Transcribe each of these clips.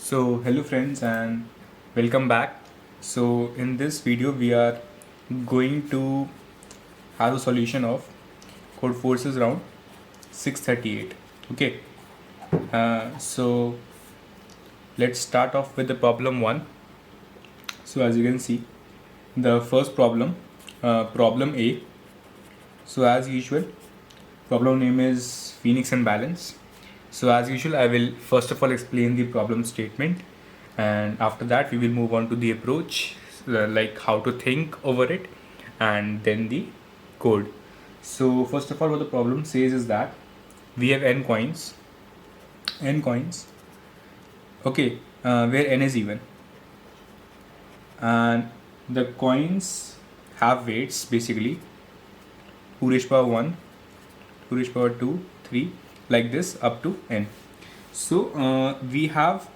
So hello friends and welcome back. So in this video we are going to have a solution of Codeforces round 638. Okay. So let's start off with the problem 1. So as you can see, the first problem, problem A. So as usual, problem name is Phoenix and Balance. So as usual, I will first of all explain the problem statement, and after that we will move on to the approach, like how to think over it, and then the code. So first of all, what the problem says is that we have n coins, okay, where n is even, and the coins have weights basically 2 raised power 1, 2 raised power 2, 3, like this up to n. So we have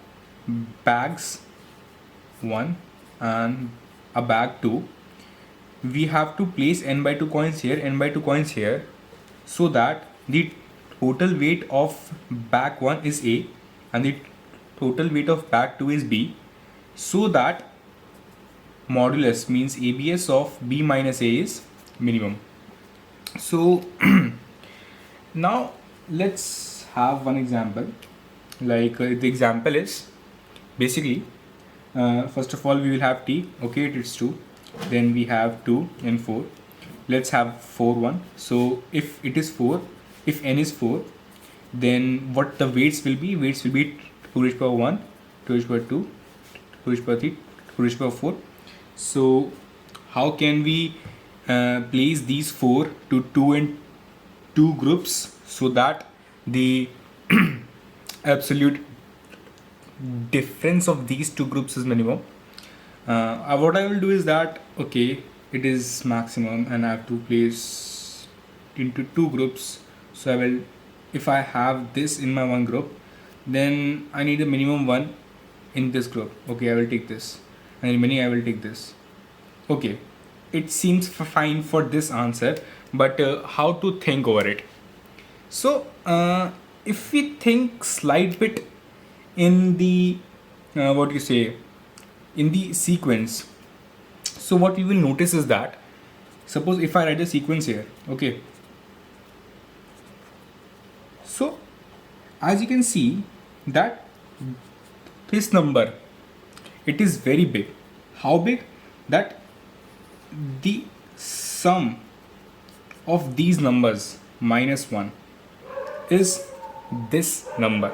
bags 1 and a bag 2. We have to place n by 2 coins here, n by 2 coins here, so that the total weight of bag 1 is A and the total weight of bag 2 is B, so that modulus means ABS of B minus A is minimum. So now let's have one example. Like the example is basically first of all we will have t, okay, it is 2, then we have 2 and 4. Let's have 4 1. So if it is 4, if n is 4, then what the weights will be? Weights will be 2 raised power 1, 2 raised power 2, 2 raised power 3, 2 raised power 4. So how can we place these 4 to 2 and 2 groups so that the absolute difference of these two groups is minimum? What I will do is that, okay, it is maximum and I have to place into 2 groups. So I will, if I have this in my one group, then I need a minimum 1 in this group. Okay, I will take this, and remaining I will take this. Okay, it seems fine for this answer, but how to think over it? So if we think slight bit in the what you say, in the sequence, so what we will notice is that, suppose if I write a sequence here, okay, so as you can see that this number, it is very big. How big? That the sum of these numbers minus 1 is this number.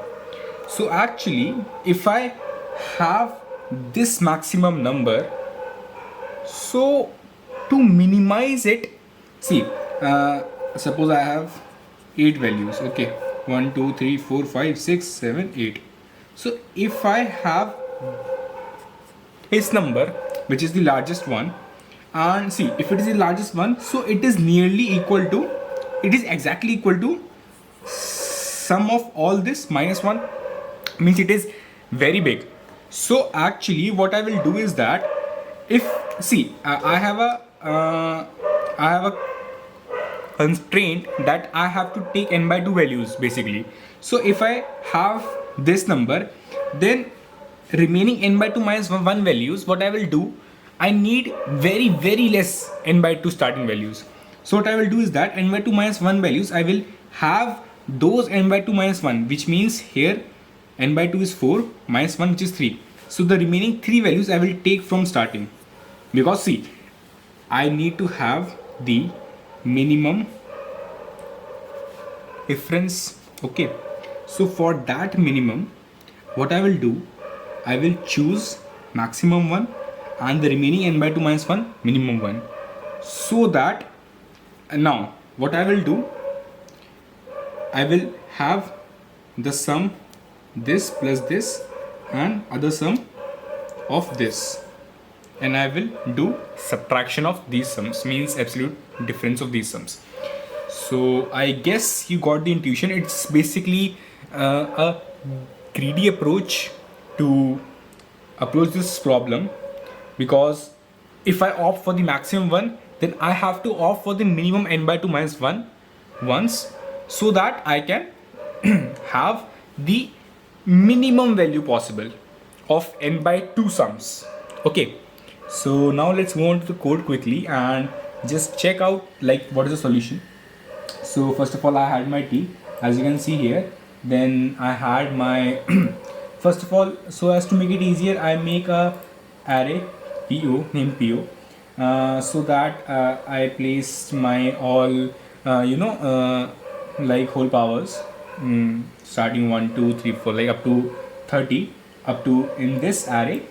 So actually if I have this maximum number, so to minimize it, see, suppose I have 8 values, okay, 1 2 3 4 5 6 7 8. So if I have this number, which is the largest one, and see, if it is the largest one, so it is nearly equal to, it is exactly equal to sum of all this minus 1, means it is very big. So actually what I will do is that, if see, I have a constraint that I have to take n by 2 values basically. So if I have this number, then remaining n by 2 minus 1 values, what I will do, I need very less n by 2 starting values. So what I will do is that n by 2 minus 1 values, I will have those n by 2 minus 1, which means here n by 2 is 4 minus 1, which is 3. So the remaining 3 values I will take from starting, because see, I need to have the minimum difference, okay. So for that minimum, what I will do, I will choose maximum 1 and the remaining n by 2 minus 1 minimum 1, so that now what I will do, I will have the sum this plus this and other sum of this, and I will do subtraction of these sums, means absolute difference of these sums. So I guess you got the intuition. It's basically a greedy approach to approach this problem, because if I opt for the maximum one, then I have to opt for the minimum n by 2 minus 1 once, so that I can have the minimum value possible. of n by 2 sums. Okay, so now let's go on to the code quickly and just check out like what is the solution. So first of all, I had my t, as you can see here. Then I had my first of all, so as to make it easier, I make a array po named po, so that I placed my all like whole powers, starting 1 2 3 4 like up to 30 up to in this array,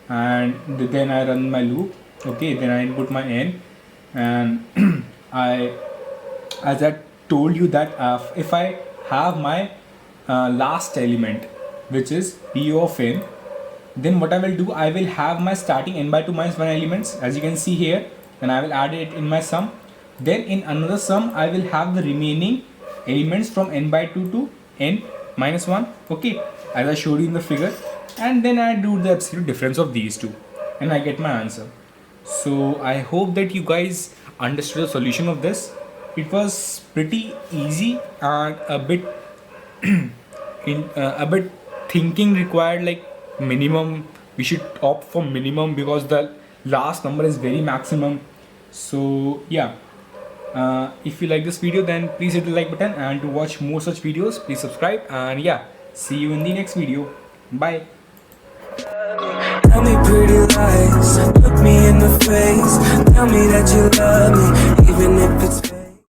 and then I run my loop. Okay, then I input my n, and I, as I told you that if I have my last element, which is po of n, then what I will do, I will have my starting n by 2 minus 1 elements, as you can see here, and I will add it in my sum. Then in another sum, I will have the remaining elements from n by 2 to n minus 1, okay, as I showed you in the figure, and then I do the absolute difference of these two, and I get my answer. So I hope that you guys understood the solution of this. It was pretty easy and a bit a bit thinking required, like minimum, we should opt for minimum because the last number is very maximum. So yeah, if you like this video, then please hit the like button, and to watch more such videos, please subscribe, and yeah, see you in the next video. Bye. Tell me pretty lies, look me in the face, tell me that you love me, even if it's